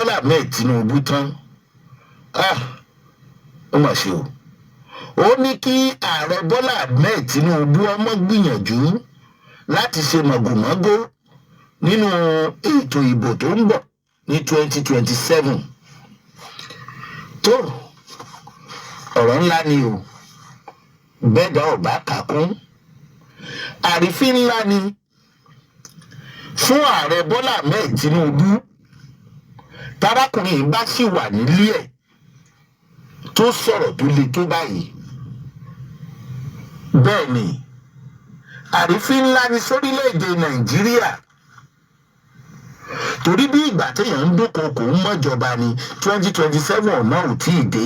Bọ́lá Ahmed Tinubu tán ó mà ṣe o. Ó ní kí ààrẹ Bọ́lá Ahmed Tinubu ọmọ gbìyànjú láti ṣe mọ̀gòmọ́gó nínú ètò ìbò tó ń bọ̀ ní 2027. tó ọ̀rọ̀ ńlá ni o, bẹ́ẹ̀dá ọ̀bá kàkún. àrífín ńlá ni fún ààrẹ Bọ́lá Ahmed Tinubu tarákùnrin bá sì wà nílé ẹ̀ tó sọ̀rọ̀ tó le tó báyìí. bẹ́ẹ̀ ni àrífín ńlá ni sórílẹ̀-èdè Nàìjíríà, torí bí ìgbà téèyàn ń dúnkokò ń mọ́jọba ni 2027 náà ò tí ì dé.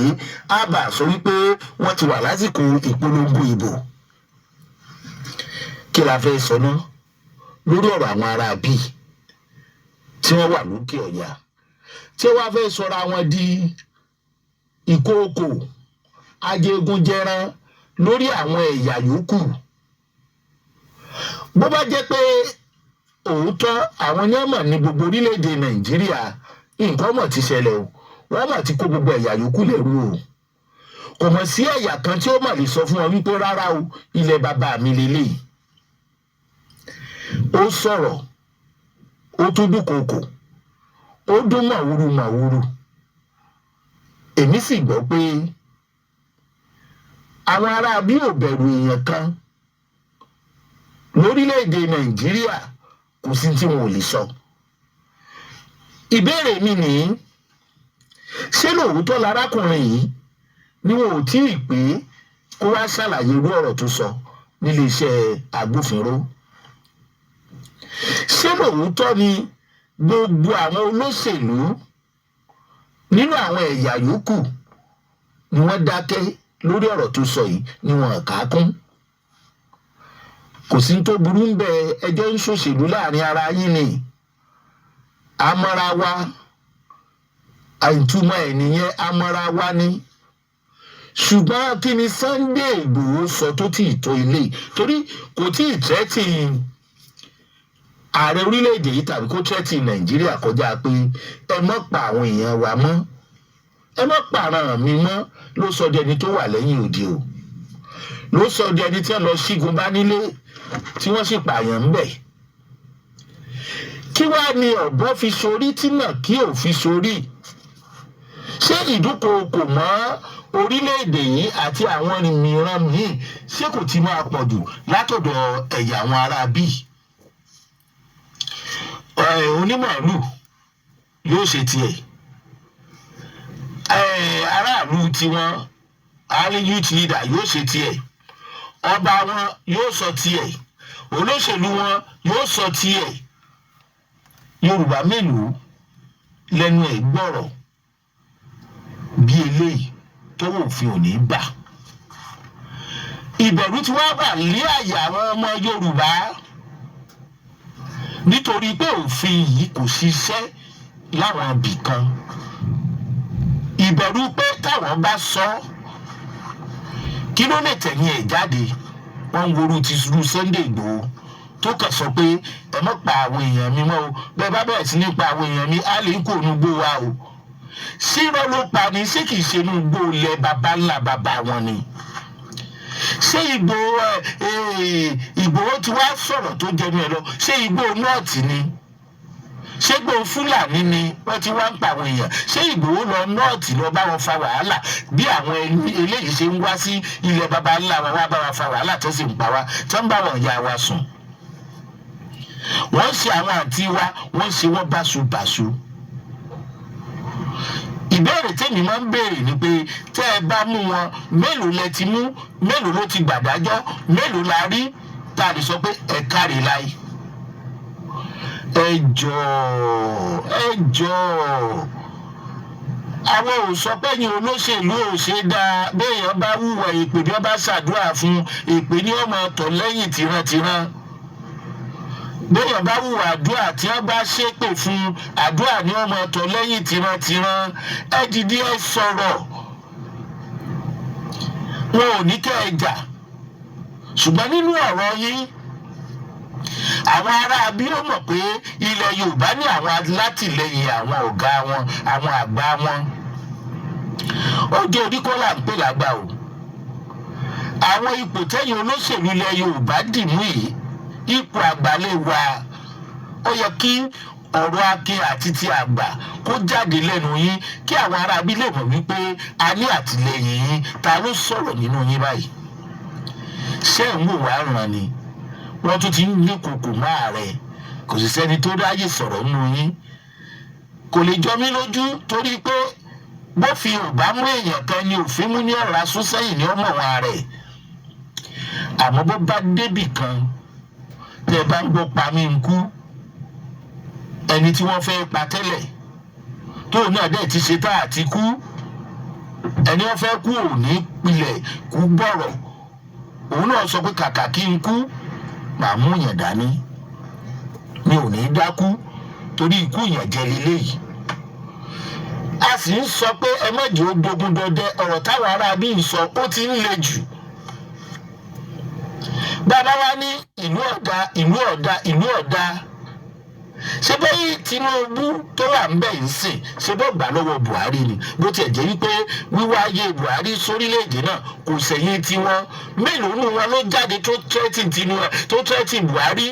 àbá sọ wípé wọ́n ti wà lásìkò ìpolongo ìbò. kí la fẹ́ sọ náà lórí ọ̀rọ̀ àwọn ará bíi tí wọ́n wà lókè ọ̀yà tí wọ́n fẹ́ sọra wọn di ìkookò ajégunjẹran lórí àwọn ẹ̀yà yòókù. bó bá jẹ́ pé òótọ́ àwọn ní ọmọ ní gbogbo orílẹ̀-èdè Nàìjíríà, nǹkan mọ̀ ti ṣẹlẹ̀ o, wọ́n mọ̀ ti kó gbogbo ẹ̀yà yòókù lẹ́rú o. kò mọ̀ sí ẹ̀yà kan tí ó mọ̀ lè sọ fún wọn wípé rárá o, ilẹ̀ bàbá mi lélẹ́yìí. ó sọ̀rọ̀, ó tún dúnkokò, ó dún màwúrú màwúrú. èmi sì gbọ́ pé àwọn ará bí ò bẹ̀rù èèyàn kan lórílẹ̀-èdè Nàìjíríà, kò sí tí wọn ò lè sọ. ìbéèrè mi nìyí, ṣé lóòótọ́ lárákùnrin yìí ni wọn ò tí ì pé kó wá ṣàlàyé irú ọ̀rọ̀ tó sọ nílé iṣẹ́ agbófinró? ṣé lóòótọ́ ni gbogbo àwọn olóṣèlú nínú àwọn ẹ̀yà yòókù ni wọ́n dákẹ́ lórí ọ̀rọ̀ tó sọ yìí ni wọ́n kà á kún? kò sí tó burú ń bẹ, ẹjọ́ ń ṣòṣèlú láàrin ara yín ni. amọ́ra wa, àìtumọ̀ ẹ̀ nìyẹn, amọ́ra wa ni. ṣùgbọ́n kí ni Sunday Igboho sọ tó tí ì tó ilé? torí kò tí ì tẹ́tì ààrẹ orílẹ̀-èdè yìí tàbí kó tẹ́tì Nàìjíríà kọjá pé ẹ mọ́ pa àwọn èèyàn wa mọ́, ẹ mọ́ pààrọ̀ mi mọ́. ló sọ di ẹni tó wà lẹ́yìn òde o, ló sọ di ẹni tí wọ́n lọ ṣígun bá nílé tí wọ́n sì pààyàn ń bẹ̀. kí wàá ní ọ̀bọ fi sorí tí náà kí ò fi sorí? ṣé ìdúnkookò mọ́ orílẹ̀-èdè yìí àti àwọn mìíràn míì ṣé kò ti máa pọ̀ jù látọ̀dọ̀ ẹ̀yà àwọn ará bíi? onímọ̀ọ́lù yóò ṣe tiẹ̀, aráàlú tiwọn àárín youth leader yóò ṣe tiẹ̀, ọba wọn yóò sọ tiẹ̀, olóṣèlú wọn yóò sọ tiẹ̀. Yorùbá mélòó lẹ́nu ẹ̀ gbọ́rọ̀ bí eléyìí tó òfin ò ní bà? ìbẹ̀rù tí wọ́n bà lé àyà àwọn ọmọ Yorùbá nítorí pé òfin yìí kò ṣiṣẹ́ láwọn ibì kan. ìbẹ̀rù pé táwọn bá sọ kí ló lè tẹ̀yìn ẹ̀ jáde. wọ́n ń worú ti Sunday Igboho tó kàn sọ pé ẹ má pa àwọn èèyàn mi mọ́ o, bẹ́ẹ̀ bá bẹ̀rẹ̀ sí ní pa àwọn èèyàn mi á lè kó inú gbó wa o. ṣírọ́ ló pa ni, ṣé kìí ṣe inú gbó ilẹ̀ baba ńlá baba wọn ni? ṣé Ìgbòho ti wá sọ̀rọ̀ tó jẹnu ẹ lọ? ṣé Ìgbòho nọ́ọ̀tì ni? ṣé Ìgbòho Fúlàní ni wọ́n ti wá ń pa àwọn èèyàn? ṣé Ìgbòho lọ nọ́ọ̀tì lọ bá wọn fa wàhálà bí àwọn eléyìí ṣe ń wá sí ilẹ̀ baba ńlá wọn wá bá wọn fa wàhálà tó sì ń pa wá tó ń bá wọn ya wa sùn? wọ́n ṣe àwọn àǹtí wa, wọ́n ṣe wọ́n báṣubàṣu. ìbéèrè tèmi máa ń béèrè ni pé tẹ́ ẹ bá mú wọn, mélòó lẹ ti mú, mélòó ló ti gbàdájọ́, mélòó la rí tá a lè sọ pé ẹ kárí láì? ẹ jọ̀ọ́ àwọn ò sọ pé ní olóṣèlú ò ṣe dáa. béèyàn bá hùwà èpè bí wọ́n bá ṣàdúrà fún èpè ní ọmọ ọ̀tọ̀ lẹ́yìn tìrantìran. béèyàn bá hùwà àdúrà tí wọ́n bá ṣépè fún àdúrà ní ọmọ ọ̀tọ̀ lẹ́yìn tìrantìran. ẹ dìde ẹ sọ̀rọ̀. wọn ò ní kẹ́ ẹ jà, ṣùgbọ́n nínú ọ̀rọ̀ yín àwọn ará bí ó mọ̀ pé ilẹ̀ Yorùbá ní àwọn alátìlẹyìn àwọn ọ̀gá wọn, àwọn àgbà wọn. Ọjọ́ orí kọ́ là ń pè lágbà o. Àwọn ipò tẹ́yìn olóṣèlú ilẹ̀ Yorùbá dì mú yìí, ipò àgbà lè wà. Ó yẹ kí ọ̀rọ̀ akin àti ti àgbà kó jáde lẹ́nu yín kí àwọn ará bí lè mọ̀ wípé a ní àtìlẹyìn yín. Ta ló sọ̀rọ̀ nínú yín báyìí? Ṣé ń wò wá ràn ni? Wọ́n tún ti ń lé kòkò máa rẹ̀. Kò sì sẹ́ni tó ráyè sọ̀rọ̀ nínú yín. Kò lè jọ mí lójú torí pé bófin ò bá mú èèyàn kan ni òfin mú ní ọ̀rọ̀ asúnsẹ́yìn ní ọmọ wọn rẹ̀. Àmọ́ bó bá débì kan tẹ́ bá ń gbọ́ pa mí ń kú, ẹni tí wọ́n fẹ́ pa tẹ́lẹ̀ tóun náà dẹ̀ ti ṣe tá àti kú, ẹni wọ́n fẹ́ kú ò ní pilẹ̀ kú bọ̀rọ̀, òun náà sọ pé kàkà kí n kú màá mú yàn dání, mi ò ní dákú torí ikú yàn jẹ leléyìí. A sì ń sọ pé ẹ má jẹ́ ó dogun dọdẹ. Ọ̀rọ̀ táwọn ará bí ń sọ ó ti ń le jù. Bàbá wa ní ìlú ọ̀dà, ìlú ọ̀dà, ìlú ọ̀dà. Ṣé bẹ́ẹ̀ Tinubu tó wà ń bẹ̀ yìí sìn, ṣé bó gbà lọ́wọ́ Buhari ni? Bó tiẹ̀ jẹ́ wípé wíwáyé Buhari sórílẹ̀-èdè náà kò sẹ̀yìn tiwọn. Mélòó nù wọn ló jáde tó threaten Tinubu, tó threaten Buhari?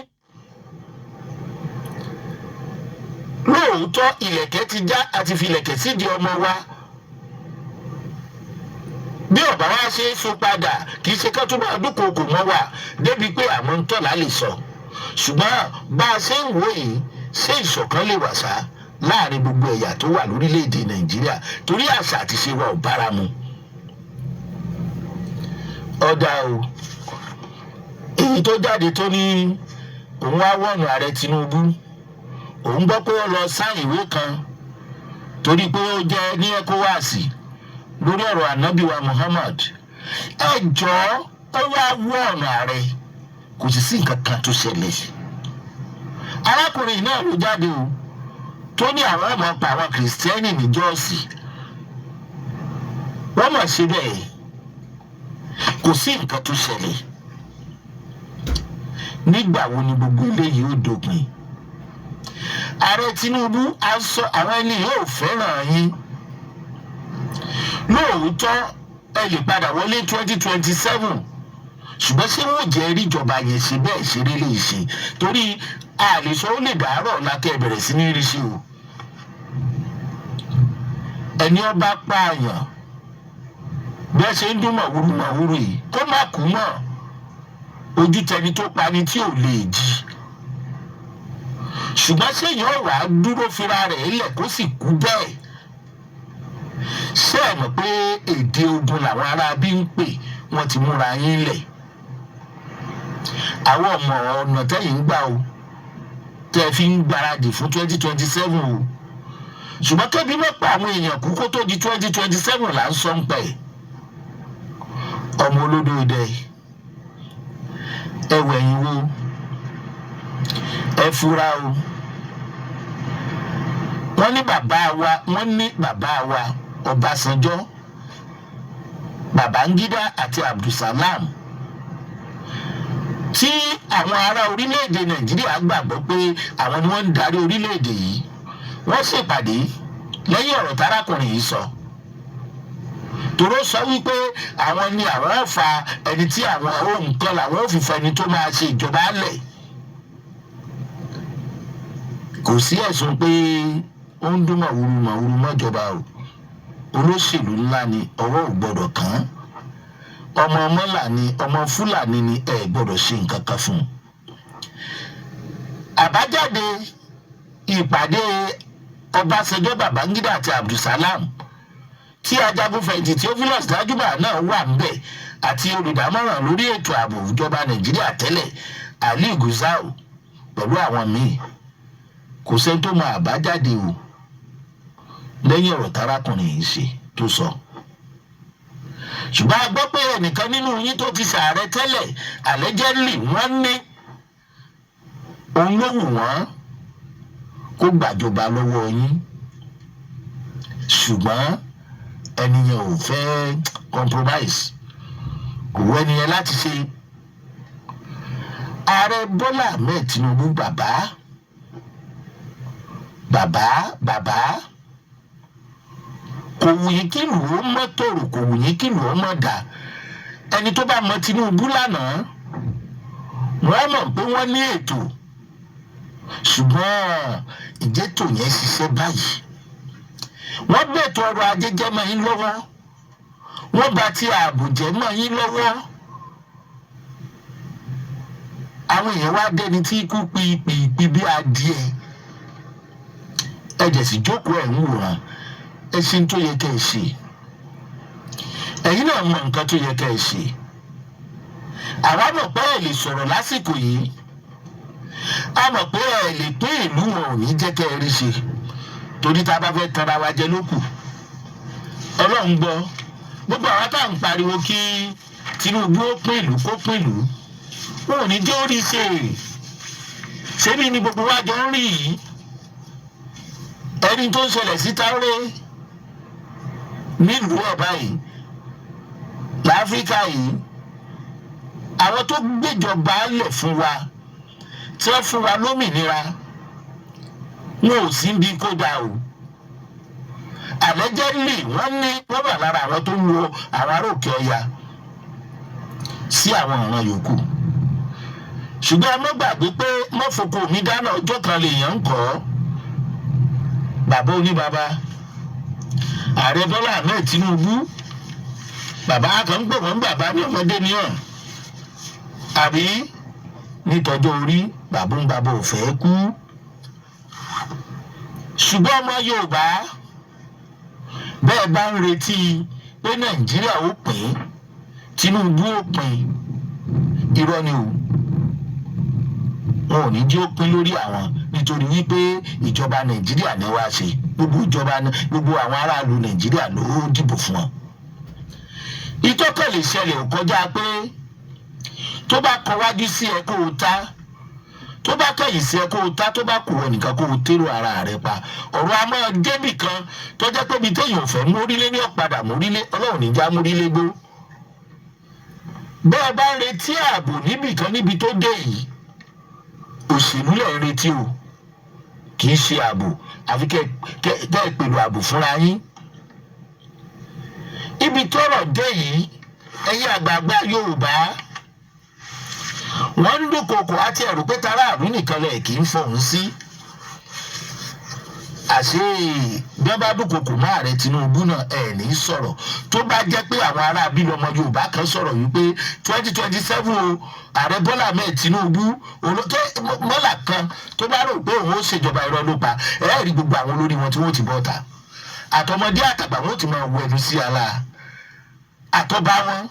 Lóòótọ́ ìlẹ̀kẹ̀ ti já àti fi ìlẹ̀kẹ̀ sídìí ọmọ wa. Bí ọ̀bá wa ṣe é so padà kì í ṣe ká tó máa dúnkòokò mọ́ wa débi pé àwọn ń tọ́lá lè sọ. Ṣùgbọ́n bá a ṣe ń wò yìí, ṣé ìṣọ̀kan lè wà sá láàrin gbogbo ẹ̀yà tó wà lórílẹ̀‐èdè Nàìjíríà torí àṣà àti ṣe wa ò bára mu. Ọ̀dà o, èyí tó jáde tó ní òun wá wọ̀nù ààrẹ Tinubu, òun gbọ́ pé ó lọ sáìn ìwé kan torí pé ó jẹ́ ní ECOWAS lórí ọ̀rọ̀ ànábì wa Muhammad. Ẹ jọ̀ọ́, ó wá wọ̀nù ààrẹ, kò sì sí nǹkan kan tó ṣẹlẹ̀. Arákùnrin náà ló jáde o tó ní àwọn ọmọ pa àwọn kìrìsìtẹ́nì ní jọ́ọ̀sì. Wọ́n mọ̀ ṣe bẹ́ẹ̀, kò sí nǹkan tó ṣẹlẹ̀. Nígbà wo ni gbogbo eléyìí ó dópin? Ààrẹ Tinubu á sọ àwọn ẹni yóò fẹ́ràn yín. Lóòótọ́ ẹ lè padà wọlé 2027, ṣùgbọ́n ṣé wọ́n jẹ́ ríjọba yẹn ṣe bẹ́ẹ̀ ṣe rí lè ṣe? Torí àlèsọ ó lè dàárọ̀ lákẹ́ bẹ̀rẹ̀ sí ní rí sí o. Ẹni ọba pààyàn bí ẹ ṣe ń dún màwúrú màwúrú yìí kó má kú mọ́, ojú tẹni tó pa ni tí ò lè jí. Ṣùgbọ́n ṣé èèyàn wà á dúró fira rẹ̀ lẹ̀ kó sì kú bẹ́ẹ̀? Ṣé ẹ mọ̀ pé èdè ogun làwọn ará bí ń pè, wọ́n ti múra yín lẹ̀? Àwọn ọmọ ọ̀nà tẹ́yìn ń gbà o tẹ́ fi ń gbáradì fún 2027 o. Ṣùgbọ́n kébí mẹ́pà àwọn èèyàn kú kó tó di 2027 là ń sọ ń pẹ̀. Ọmọ olódò idẹ ẹ wẹ̀yìn wo, ẹ fura o. Wọ́n ní bàbá wa Ọbásanjọ́, Babangida àti Abdulsalam tí àwọn ará orílẹ̀-èdè Nàìjíríà gbàgbọ́ pé àwọn ni wọ́n ń darí orílẹ̀-èdè yìí. Wọ́n ṣèpàdé lẹ́yìn ọ̀rọ̀ tárákùnrin yìí sọ. Tòró sọ wípé àwọn ni àwọn fa ẹni tí àwọn ohun kan làwọn ò fi fẹ́ ẹni tó máa ṣe ìjọba lẹ̀. Kò sí ẹ̀sùn pé ó ń dún màwúrú màwúrú mọ́jọba o. Olóṣèlú ńlá ni, ọwọ́ ò gbọ́dọ̀ kàn. Ọmọ mọ́là ni, ọmọ Fúlàní ni, ẹ gbọ́dọ̀ ṣe nǹkan kan fún un. Àbájáde ìpàdé Ọbásanjọ́, Babangida àti Abdulsalam tí ajagunfẹ̀yìntì Theophilus Danjuma náà wà ńbẹ̀ àti olùdámọ̀ràn lórí ètò ààbò ìjọba Nàìjíríà tẹ́lẹ̀ Ali Gusau pẹ̀lú àwọn míì, kò sẹ́ni tó mọ àbájáde o lẹ́yìn ọ̀rọ̀ tárákùnrin yìí ṣe tó sọ. Ṣùgbọ́n a gbọ́ pé ẹnìkan nínú yín tó ti ṣààrẹ tẹ́lẹ̀ allegedly wọ́n ní òun ló wù wọ́n kó gbàjọba lọ́wọ́ yín, ṣùgbọ́n ẹni yẹn ò fẹ́ compromise, kò wọ ẹni yẹn láti ṣe. ààrẹ Bọ́lá Ahmed Tinubu bàbá kò wù yín kí ìlú ó mọ́ tòrò, kò wù yín kí ìlú ó mọ́ dà. ẹni tó bá mọ Tinubu lánàá wọ́n mọ̀ pé wọ́n ní ètò, ṣùgbọ́n ìjẹ́tò yẹn ṣiṣẹ́ báyìí. wọ́n gbẹ̀tò ọrọ̀ ajé jẹ́ mọ́ yín lọ́wọ́, wọ́n bá ti ààbò jẹ́ mọ́ yín lọ́wọ́. àwọn èèyàn wá dẹni tí ikú pìpìpì bí adìẹ, ẹ̀jẹ̀ sì jókòó ẹ̀ ń wòran. ẹ ṣe tó yẹ kẹ́ ẹ ṣe, ẹ̀yin náà mọ nǹkan tó yẹ kẹ́ ẹ ṣe. àwa mọ̀ pé ẹ lè sọ̀rọ̀ lásìkò yìí, a mọ̀ pé ẹ lè pín ìlú, wọn ò ní jẹ́ kẹ́ ẹ rí ṣe, torí tá a bá fẹ́ tanra wa jẹ lókù. Ọlọ́run gbọ́, gbogbo àwọn tá à ń pariwo kí Tinubu ó pín ìlú, kó pín ìlú, wọn ò ní jẹ́ ó rí ṣe. ṣebí ni gbogbo wa jọ ń rí yìí. ẹni tó ń ṣẹlẹ̀ sí Táóré nílùú ẹ̀ báyìí láfíríkà yìí, àwọn tó gbéjọba lẹ̀ fún wa, tí wọ́n fún wa lómìnira, wọn ò sí bí kódà o. àlẹ́jẹ́lì wọ́n wà lára àwọn tó ń lo àwọn ará òkè ọya sí àwọn ọ̀ràn yòókù. ṣùgbọ́n ẹ má gbàgbé pé mọ́fokò mi dáná ọjọ́ kan lèèyàn ń kọ́. bàbá oníbàbá ààrẹ Bọ́lá Ahmed Tinubu, bàbá kan ń pè wọ́n bàbá ní ọmọdé ní ọ̀, àbí nítọ́jọ́ orí bàbá ń bàbá ò fẹ́ kú. ṣùgbọ́n ọmọ Yorùbá bẹ́ẹ̀ bá ń retí pé Nàìjíríà ó pín, Tinubu ó pín, irọ́ ni o. wọn ò ní jẹ́ ó pín lórí àwọn, nítorí wípé ìjọba Nàìjíríà ni wàá ṣe, gbogbo àwọn aráàlú Nàìjíríà ló dìbò fún wọn. ìtọ́kọ̀ lè ṣẹlẹ̀ ò kọjá pé tó bá kọ wájú sí ẹ kó o ta, tó bá kẹ̀yìn sí ẹ kó o ta, tó bá kù wọ nìkan kó o tẹ́rù ara rẹ pa. ọ̀rọ̀ a máa débì kan tó jẹ́ pé ibi téèyàn fẹ́ mórílé ní ọ̀padà mórílé, Ọlọ́run ní já mórílé gbó. bẹ́ẹ̀ bá ń retí ààbò níbì kan níbi tó dé yìí, òṣèlú lẹ̀ ń retí o, kì í ṣe ààbò. àfi kẹ́ ẹ pẹ̀lú ààbò fúnra yín. ibi tọ́rọ̀ dé yìí, ẹ̀yin àgbààgbà Yorùbá wọ́n ń dúnkokò àti ẹ̀rù pé taráàlú nìkan lẹ̀ kì í fọ̀hún sí. àṣé bí wọ́n bá dúnkokò mọ́ ààrẹ Tinubu náà ẹ̀ ní sọ̀rọ̀. tó bá jẹ́ pé àwọn ará bí ọmọ Yorùbá kan sọ̀rọ̀ wípé 2027 o, ààrẹ Bọ́lá Ahmed Tinubu mọ́là kan tó bá rò pé òun ó ṣèjọba irọ́ ló pa, ẹ̀ rí gbogbo àwọn olórí wọn tí wọ́n ti bọ́ ta. àtọmọdé àtàgbà wọn ti máa wọ ẹnu sí ala. àtọ́ba wọn,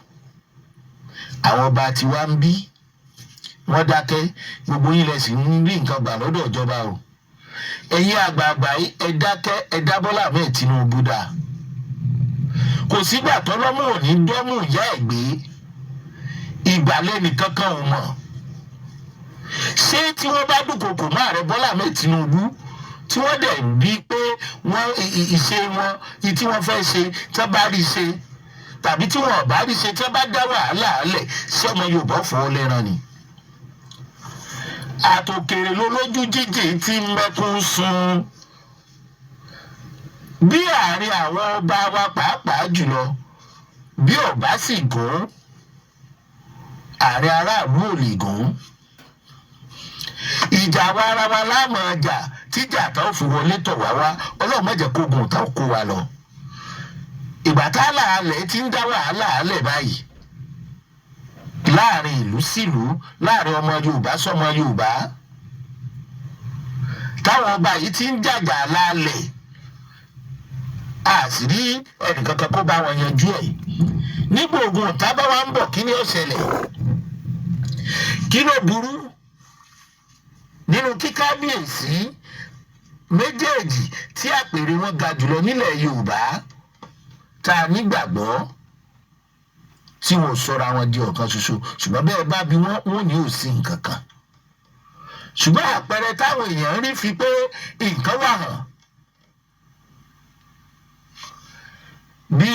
àwọn ọba tiwa ń bí wọ́n dákẹ́, gbogbo yín lẹ sì ń rí nǹkan gbà lọ́dọ̀ ìjọba o. ẹ̀yin àgbààgbà ẹ dákẹ́, ẹ dá Bọ́lá Ahmed Tinubu dá. kò sígbà tọ́lọ́mù ò ní dọ́mù ìyá ẹ̀ gbé, ìgbàlẹ̀ nìkan kan ò mọ̀. ṣé tí wọ́n bá dúnkokò mọ́ ààrẹ Bọ́lá Ahmed Tinubu, tí wọ́n dẹ̀ rí pé wọ́n ìṣe wọn tí wọ́n fẹ́ ṣe tí wọ́n bá rí ṣe, tàbí tí wọ́n bá rí ṣe tí wọ́n bá dá wàhálà alẹ̀, ṣé ọmọ Yorùbá fọ́ lẹ́ran ni? àtòkèrè lólójú jíjì tí mẹ́kún sun. bí àárín àwọn ọba wa pàápàá jùlọ bí ọba sì gùn, ààrẹ aráàlú ò lè gùn. ìjà wa ara wa láàmú ọjà tíjà tá ò fi wọlé tọ̀ wá wá, Ọlọ́run má jẹ́ kó gùn tá ò kó wa lọ. ìgbà tá làálẹ̀ ti ń dá wàhálà alẹ̀ báyìí láàrin ìlú sílùú, láàrin ọmọ Yorùbá sọmọ Yorùbá, táwọn ọba yìí ti ń jàjà lálẹ̀, àṣírí ẹnìkankan kó bá wọn yanjú ẹ̀. nígbà ogun ọ̀tá bá wa ń bọ̀, kí ni ó ṣẹlẹ̀? kí ló burú nínú kí kábíyèsí méjèèjì tí àpèrè wọn ga jùlọ nílẹ̀ Yorùbá tá a nígbàgbọ́ tí wọn sọra wọn di ọ̀kan ṣoṣo, ṣùgbọ́n bẹ́ẹ̀ bá bí wọ́n ní ò sí nǹkan kan. ṣùgbọ́n àpẹẹrẹ táwọn èèyàn rí fi pé nǹkan wà hàn. bí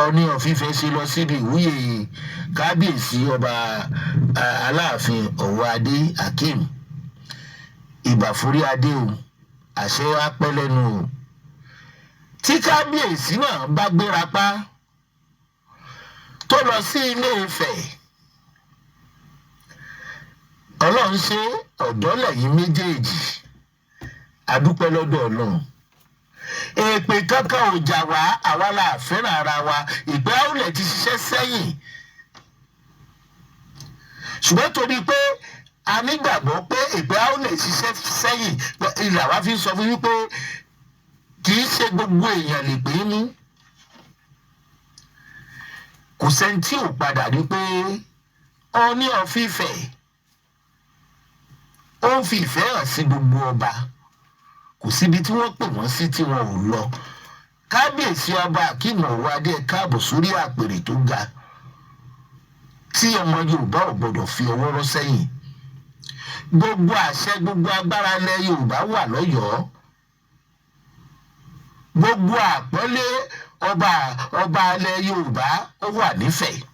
Ọọ̀ni of Ifẹ̀ ṣe lọ síbi ìwúyè kábíyèsí ọba Aláàfin Ọ̀wọ̀ Adé Akeem ìbàfúrí adé o àṣẹ apẹ́ lẹ́nu o. Tí kábíyèsí náà bá gbéra pa tó lọ sí Ilé Ifẹ̀, Ọlọ́run ṣe ọ̀dọ́ lẹ́yìn méjèèjì, adúpẹ́ lọ́dọ̀ Ọlọ́run. Èpè kankan ò jà wá, àwa la fẹ́ràn ara wa. Ìpè Àwùlẹ̀ ti ṣiṣẹ́ sẹ́yìn, ṣùgbọ́n torí pé a nígbàgbọ́ pé ìpè Àwùlẹ̀ ṣiṣẹ́ sẹ́yìn, ilẹ̀ àwa fi sọ fún wípé kì í ṣe gbogbo èèyàn lè pè é mú. Kò sẹ́ni tí ò padà rí pé Ọọ̀ni of Ifẹ̀ ó ń fi ìfẹ́ hàn sí gbogbo ọba. Kò síbi tí wọ́n pè wọ́n sí tí wọn ò lọ. Kábíyèsí ọba Akeem Ọ̀wọ̀ Adé káàbọ̀ sórí àpèrè tó ga tí ọmọ Yorùbá ò gbọdọ̀ fi ọwọ́ rọ́ sẹ́yìn. Gbogbo àṣẹ, gbogbo agbára ilẹ̀ Yorùbá wà lọ́yọ̀ọ́. Gbogbo àpọ́nlé ọba ilẹ̀ Yorùbá ó wà nífẹ̀ẹ́.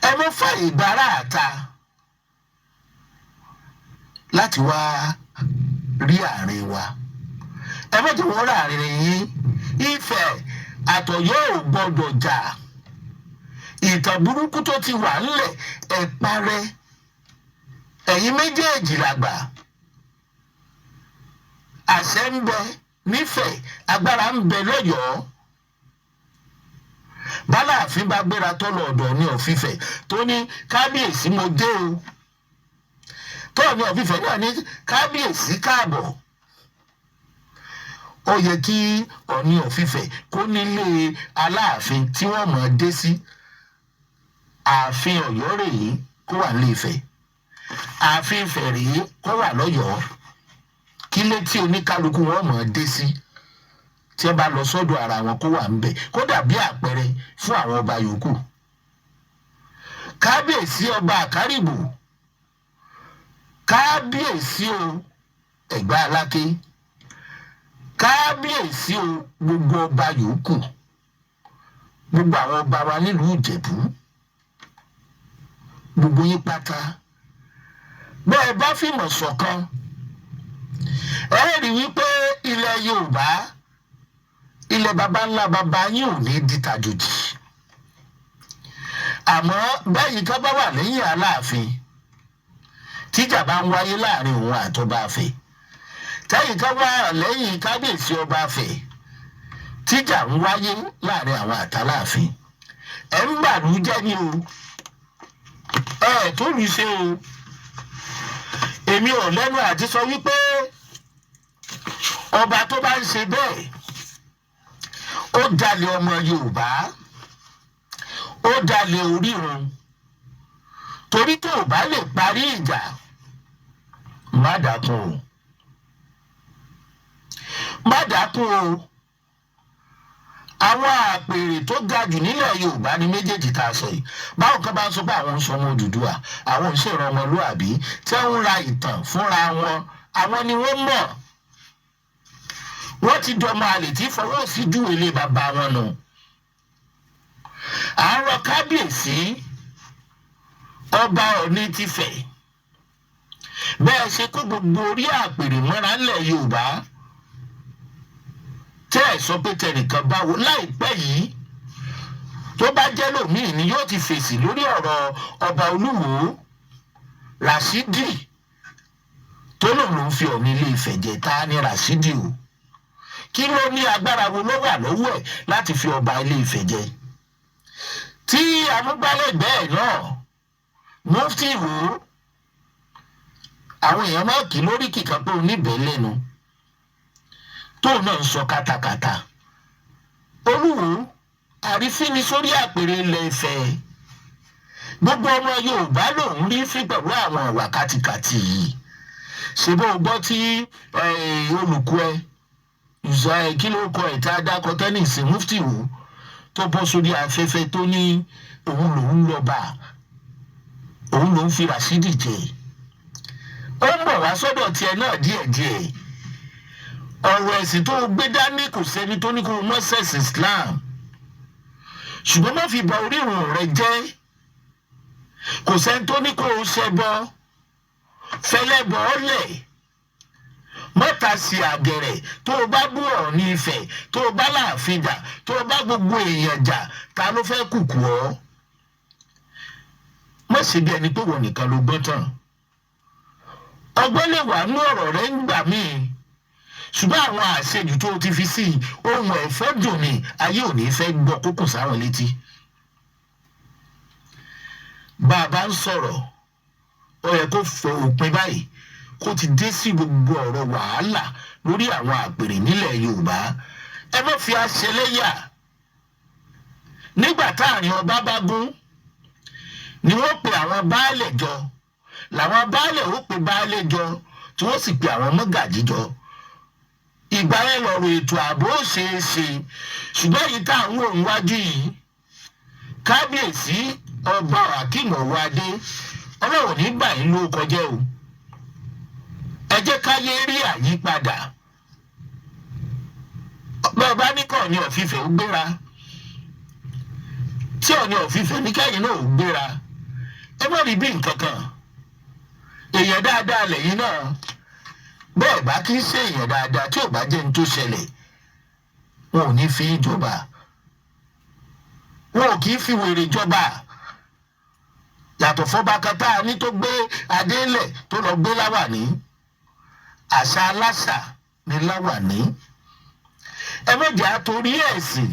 Ẹ mọ́ fàyè gbára àta láti wá rí àárín wa. Ẹ má jẹ́ wọ́n ráàrin yín. Ifẹ̀ àtọ̀yọ́ ò gbọdọ̀ jà. Ìtàn burúkú tó ti wà ńlẹ̀ ẹ parẹ́. Ẹ̀yin méjèèjì làgbà. Àṣẹ ń bẹ nífẹ̀ẹ́, agbára ń bẹ lọ́yọ̀ọ́. Báláàfin bá gbéra tó lọ ọ̀dọ̀ Ọọ̀ni of Ifẹ̀ tó ní kábíyèsí mo dé o. Ọọ̀ni of Ifẹ̀ náà ní kábíyèsí káàbọ̀. Ó yẹ kí Ọọ̀ni of Ifẹ̀ kó nílé Aláàfin tí wọ́n mọ̀ dé sí. Ààfin Ọ̀yọ́ rèé kó wà ní Ifẹ̀, ààfin Ifẹ̀ rèé kó wà lọ́yọ̀ọ́. Kí lé tí oníkálukú wọn mọ̀ dé sí tí ẹ bá lọ sọ́dọ̀ ara wọn kó wà ń bẹ̀, kó dàbí àpẹẹrẹ fún àwọn ọba yòókù. Kábíyèsí ọba Àkárìbù, kábíyèsí o Ẹ̀gbá Aláké, kábíyèsí o gbogbo ọba yòókù, gbogbo àwọn ọba wa nílùú Ìjẹ̀bú, gbogbo yín pátá bẹ́ẹ̀ bá fìmọ̀ ṣọ̀kan ẹ rí wípé ilẹ̀ Yorùbá, ilẹ̀ baba ńlá baba yín ò ní di tàjòjì. Àmọ́ báyìí ká bá wà lẹ́yìn Aláàfin tíjà bá ń wáyé láàrin òun àtọba Ifẹ̀, táyì ká wà lẹ́yìn kábíyèsí ọba Ifẹ̀ tíjà ń wáyé láàrin àwọn àtàláàfin, ẹ ń gbàlú jẹ́ ní o, ẹ tó lù ṣe o. Èmi ò lẹ́nu àti sọ wípé ọba tó bá ń ṣe bẹ́ẹ̀ ó dalẹ̀ ọmọ Yorùbá, ó dalẹ̀ orírun. Torí tó o bá lè parí ìjà má dákun o, má dákun o. Àwọn àpèrè tó ga jù nílẹ̀ Yorùbá ni méjèèjì tá a sọ yìí. Báwo kan bá ń sọ pé àwọn ń sọ ọmọ Odùduwà, àwọn ń ṣèrànwọ́ ọmọlúàbí tí wọ́n ń ra ìtàn fúnra wọn, àwọn ni wọ́n mọ̀. Wọ́n ti dọmọ àlè tí fọwọ́ sí ju ilé bàbá wọn nù. Àárọ̀ kábíyèsí ọba Ọọ̀ni ti Ifẹ̀ bẹ́ẹ̀ ṣe kó gbogbo orí àpèrè mọ́ra ńlẹ̀ Yorùbá tẹ́ ẹ̀ sọ pé tẹnìkan báwo. Láìpẹ́ yìí tó bá jẹ́ lòmíì ni yóò ti fèsì lórí ọ̀rọ̀ ọba Olúwo Ràṣídì tó lòun ló ń fi Ọọ̀ni Ilé Ifẹ̀ jẹ. Ta ni Ràṣídì o? Kí ló ní agbára wo ló wà lọ́wọ́ ẹ̀ láti fi ọba Ilé Ifẹ̀ jẹ? Tí amúgbálẹ́gbẹ̀ẹ́ náà Mufti Ìwó, àwọn èèyàn náà kì í lórí kíkan pé oníbẹ̀ẹ́ lẹ́nu tóun náà ń sọ kátàkátà. Olúwo àrífín ni sórí àpèrè Ilẹ̀ Ifẹ̀. Gbogbo ọmọ Yorùbá lòun rí fín pẹ̀lú àwọn ìwà kátìkàtì yìí. Ṣé bó gbọ́ tí olùkọ́ ẹ kí ló kọ ìta adákọ tẹ́nìsì Mufti Ìwó tó bọ́ sórí afẹ́fẹ́ tó ní òun lòun lọ́ba, òun lòun fi Ràṣídì jẹ. Ó ń bọ̀ wá sọ́dọ̀ tiẹ̀ náà díẹ̀díẹ̀. ọ̀rọ̀ ẹ̀sìn tó gbé dání kò sẹ́ni tó ní kó o mọ́ ṣẹ̀sìn Islam ṣùgbọ́n má fi bà orírun rẹ jẹ́ kò sẹ́ni tó ní kó o ṣẹbọ fẹlẹ́bọ ọ̀lẹ̀ mọ́ta sí àgẹ̀rẹ̀ tó o bá bú Ọọ̀ni Ifẹ̀ tó o bá láàfin jà tó o bá gbogbo èèyàn jà ta ló fẹ́ kùkù ọ́ má ṣe bí ẹni pé wọ́n nìkan ló gbọ́n tán ọgbọ́n lè wà nú ọ̀rọ̀ rẹ ń gbà míì ṣùgbọ́n àwọn àṣejù tó o ti fi sí ohun ẹ̀fọ́ dùn ní ayé ò ní fẹ́ gbọ́ kókò sáwọn létí bàbá ń sọ̀rọ̀ ó yẹ kó fọ òpin báyìí kó ti dé sí gbogbo ọ̀rọ̀ wàhálà lórí àwọn àpèrè nílẹ̀ Yorùbá ẹ má fi aṣẹlẹ́yà nígbà táàrin ọba bá gún ni wọ́n pe àwọn baálẹ̀ jọ làwọn baálẹ̀ ó pe baálẹ̀ jọ tí wọ́n sì pe àwọn mọ́gàjí jọ ìgbà yẹn lọ̀rọ̀ ètò ààbò ṣeéṣe ṣùgbọ́n èyí tá à ń wò níwájú yìí kábíyèsí ọba Akeem Ọwọ́adé Ọlọ́run nígbà yín ló kọjá o ẹ jẹ́ káyé rí àyípadà bàbá ní kọ́ Ọọ̀ni of Ifẹ̀ ó gbéra tí Ọọ̀ni of Ifẹ̀ ní kẹ́yìn náà ó gbéra ẹ má rí bí nǹkan kan èèyàn dáadáa lẹ́yìn náà bẹ́ẹ̀ bá kí ń ṣe èèyàn dáadáa tí ò bá jẹ́ ní tó ṣẹlẹ̀ wọn ò ní fi jọba wọn ò kì í fi wèrè jọba yàtọ̀ fọ́ba kata ní tó gbé adélẹ̀ tó lọ gbé láwàní àṣà aláṣà ní láwàní ẹ méjì àtòrí ẹ̀sìn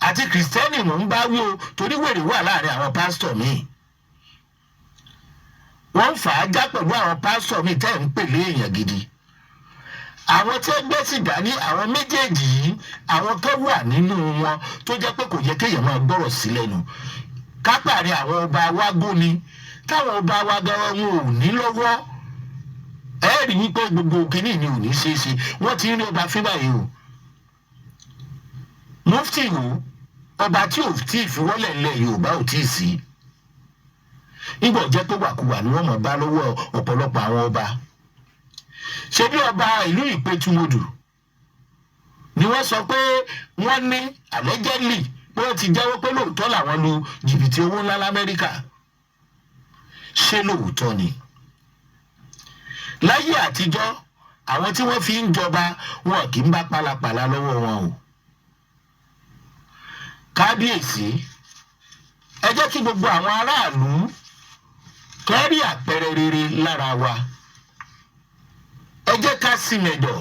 àti kìrìsìtẹ́nì mò ń bá wí o torí wèrè wà láàrin àwọn pásítọ̀ míì wọ́n ń fà á já pẹ̀lú àwọn pásítọ̀ míì tẹ́ ń pèlé èèyàn gidi àwọn tí gbé sìgá ní àwọn méjèèjì yìí àwọn tó wà nínú wọn tó jẹ́ pé kò yẹ kéèyàn máa gbọ́rọ̀ sí lẹ́nu kápárí àwọn ọba wa góni táwọn ọba wa gan wọn ò ní lọ́wọ́ ẹ rí wípé gbogbo kínní ni ò ní ṣeé ṣe wọ́n ti ń rí ọba fín báyìí o mufti wo ọba tí ò tí ì fiwọ́lẹ̀ ńlẹ̀ Yorùbá ò tí ì sí nígbà jẹ́ pé wàkúwà ni wọ́n mọ̀ bá lọ́wọ́ ọ̀pọ̀lọpọ̀ àwọn ọba ṣe bí ọba ìlú Ìpẹ́tùmodù ni wọ́n sọ pé wọ́n ní allegedly pé wọ́n ti jẹ́wọ́ pé lóòótọ́ làwọn lu jìbìtì owó ńlá l'Amẹ́ríkà ṣé lóòótọ́ ni láyé àtijọ́ àwọn tí wọ́n fi ń jọba wọn kì í bá pálapàla lọ́wọ́ wọn o kábíyèsí ẹ jẹ́ kí gbogbo àwọn aráàlú kẹ́rí àpẹẹrẹ rere lára wa ẹ jẹ́ ká sí mẹ́dọ̀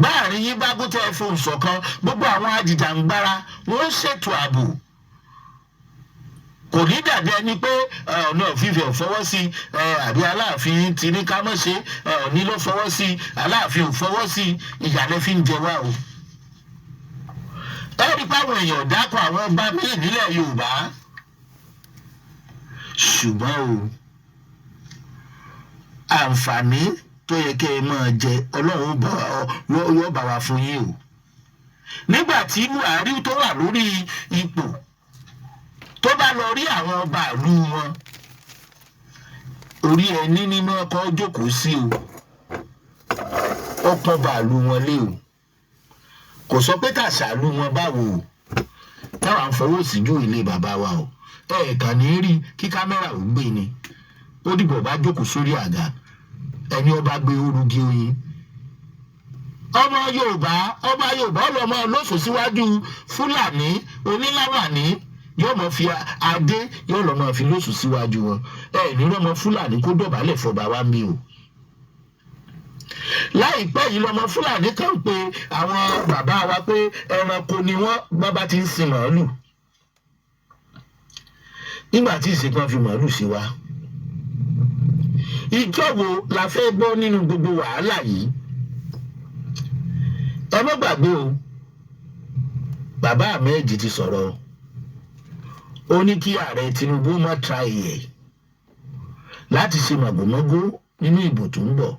báàrin yín bá gúntẹ́ fún ìṣọ̀kan gbogbo àwọn ajìjàǹgbara wọ́n ṣètò ààbò kò ní dàbí ẹni pé Ọọ̀ni of Ifẹ̀ ò fọwọ́ sí àbí Aláàfin ti ní ká mọ̀ ṣe Ọọ̀ni ló fọwọ́ sí Aláàfin ò fọwọ́ sí ìyàlẹ́ fi ń jẹ wá o ẹ rí páwọn èèyàn dákọ̀ àwọn ọba míì nílẹ̀ Yorùbá ṣùgbọ́n o àǹfààní tó yẹ kẹ́ ẹ máa jẹ Ọlọ́run yóò bá wa fún yín o nígbà tí Buhari tó wà lórí ipò tó bá lọ rí àwọn ọba ìlú wọn orí ẹni nínú ọkọ̀ jókòó sí o ọkọ̀ bàálù wọn lé o kò sọ pé tàṣàlù wọn báwo o táwọn àfọwọ́ síjú ilé bàbá wa o ẹ̀ẹ̀kan ní rí kí kámẹ́rà ò gbé ni ó dìbò bá jókòó sórí àga ẹni ọba gbé orúgi oyin ọmọ Yorùbá ọlọmọ lóṣù síwájú Fúlàní oníláwàní yóò mọ fi adé yóò lọ mọ fi lóṣù síwájú wọn ní lọmọ Fúlàní kó dọ̀bálẹ̀ fọba wa mi o láìpẹ́ yìí lọmọ Fúlàní kan pé àwọn bàbá wa pé ẹranko ni wọ́n bábá ti ń sin màálù nígbà tí ìsìnkú fi màálù sí wa ìjọ wo la fẹ́ gbọ́ nínú gbogbo wàhálà yìí ẹ má gbàgbé o bàbá Ahmed ti sọ̀rọ̀ ó ní kí ààrẹ Tinubu má tra ìyẹ̀ láti ṣe màgòmágó nínú ìbò tó ń bọ̀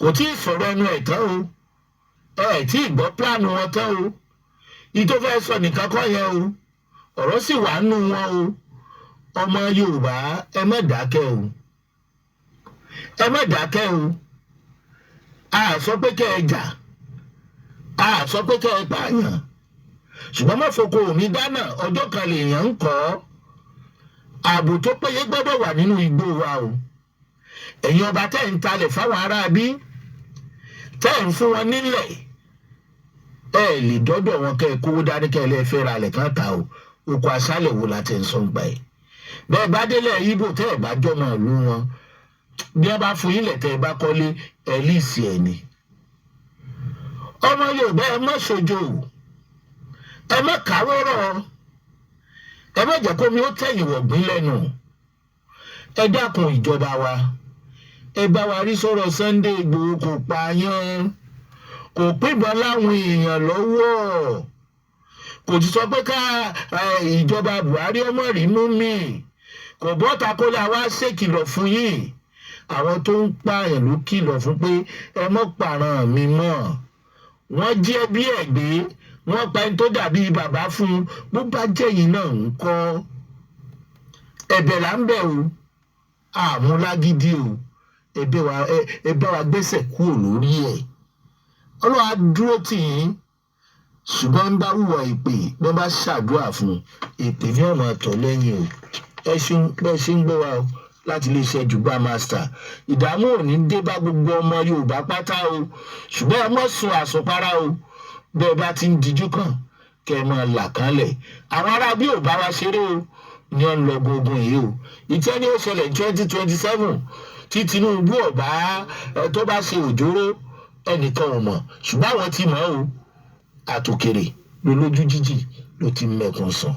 kò tí ì sọ̀rọ̀ ẹnu ẹ̀ tán o tí ì gbọ́ pílánù wọn tán o ìtò fẹ́ sọ nìkan kọ́ yẹn o ọ̀rọ̀ sì wà nù wọn o ọmọ Yorùbá ẹ má dákẹ́ o ẹ má dákẹ́ o sọ pé kẹ́ ẹ jà, a sọ pé kẹ́ ẹ pààyàn, ṣùgbọ́n má foko omi dáná, ọjọ́ kan lèèyàn ń kọ́. Ààbò tó péye gbọ́dọ̀ wà nínú igbó wa o. Ẹ̀yin ọba tẹ́ ń talẹ̀ fáwọn ará bí, tẹ́ ń fún wọn nílẹ̀, ẹ lè dọ́dọ̀ wọn kẹ́ ẹ kówó dání kẹ́ ẹ lè fẹ́ ra lẹ̀ kán ta o. Oko aṣálẹ̀ wo la tẹ̀ ń sọ ń gbà ẹ̀. Bẹ́ẹ̀ bá délẹ̀ Ìgbò tẹ́ ẹ̀ bá jọmọ ìlú wọn, bí ẹ bá fún yín lẹ̀ tẹ́ ẹ bá kọ́lé ẹ líìsì ẹ̀ ni. Ọmọ Yorùbá ẹ má ṣojo o, ẹ má kàwérọ̀, ẹ má jẹ́ kómi ó tẹ̀yìn wọ̀gbìn lẹ́nu. Ẹ dákun ìjọba wa, ẹ bá wa rí sọ̀rọ̀ Sunday Igboho, kò pààyàn, kò pínbọn láwọn èèyàn lọ́wọ́, kò ti sọ pé ká ìjọba Buhari ọmọ rí mú mi, kò bọ́ta kó lè wá ṣèkìlọ̀ fún yín. Àwọn tó ń pààyàn ló kìlọ̀ fún pé ẹ mọ́ pààràn mi mọ́. Wọ́n jẹ́ bí ẹ̀gbẹ́, wọ́n pa ẹni tó dàbí bàbá fún un, bó bá jẹ́yìn náà ń kọ́. Ẹ̀bẹ̀ là ń bẹ̀ o, àmúlágídí o, ẹ bá wa gbẹ́sẹ̀ kúrò lórí ẹ̀. Ọlọ́run á dúró tì yín, ṣùgbọ́n ń bá wùwà ìpè, bí wọ́n bá ṣàdúrà fún ìpè ní ọ̀nà àtọ̀ lẹ́yìn o. Ẹ ṣeun bẹ́ẹ̀ ṣe ń gbọ́ wa o láti iléeṣẹ́ Jùgbà Master. Ìdààmú ò ní dé bá gbogbo ọmọ Yorùbá pátá o, ṣùgbọ́n ẹ mọ́ sun àsùnpara o. Bẹ́ẹ̀ bá ti ń dijú kàn kẹ́ ẹ máa là kánlẹ̀. Àwọn ará bí ò bá wa ṣeré o ní ọ̀n lọ gbogbo yìí o. Ìtẹ́ ni ó ṣẹlẹ̀ 2027 tí Tinubu ọ̀bá tó bá ṣe òjòrò ẹnìkan ò mọ̀, ṣùgbọ́n àwọn ti mọ̀ o. Àtòkèrè lolójú jíjì ló ti mẹ́kun sàn.